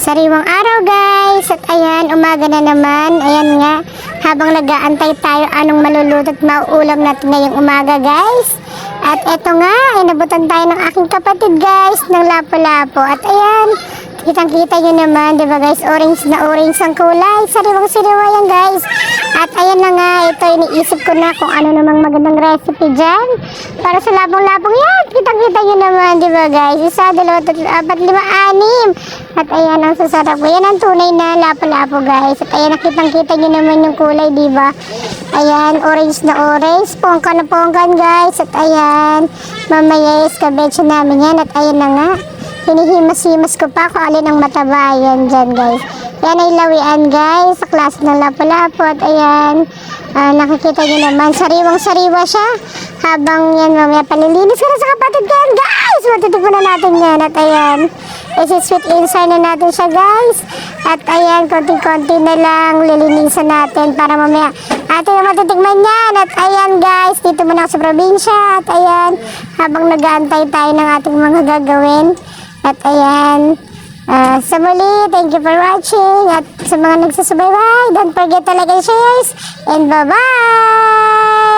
Sariwang araw guys, at ayan, umaga na naman. Ayan nga, habang nag-aantay tayo anong maluluto at mauulam natin ngayong umaga guys. At eto nga, inabutan tayo ng aking kapatid guys, ng lapo-lapo. At ayan, kitang-kita nyo naman, di ba guys, orange na orange ang kulay. Sariwang-sariwa yan guys. At ayan na nga, ito iniisip ko na kung ano namang magandang recipe dyan. Para sa lapong-lapong yan, kitang-kita nyo naman, di ba guys. 1, 2, 3, 4, 5, 6. At ayan ang sasarap ko. Yan ang tunay na lapo-lapo guys. At ayan, nakitang-kita nyo naman yung kulay, di ba? Ayan, orange na orange. Pongka na pongkan guys. At ayan, mamaya iskabeche namin yan. At ayan na nga, hinihimas-himas ko pa kung alin ang mataba. Ayan dyan guys. Yan ay lawian guys, sa klase ng lapo-lapo. At ayan, nakikita nyo naman, sariwang-sariwa siya. Habang yan mamaya palilinis ko na sa kapatid ko yan guys. Matitikman na natin yan. At ayan, isi-sweet inside na natin siya guys. At ayan, konting-konti na lang lilinisan natin para mamaya atin yung matitikman yan. At ayan guys, dito muna ako sa probinsya. At ayan, habang nag-aantay tayo ng ating mga gagawin. At ayan, sa muli, thank you for watching. At sa mga nagsasubaybay, don't forget to like and share. And bye-bye!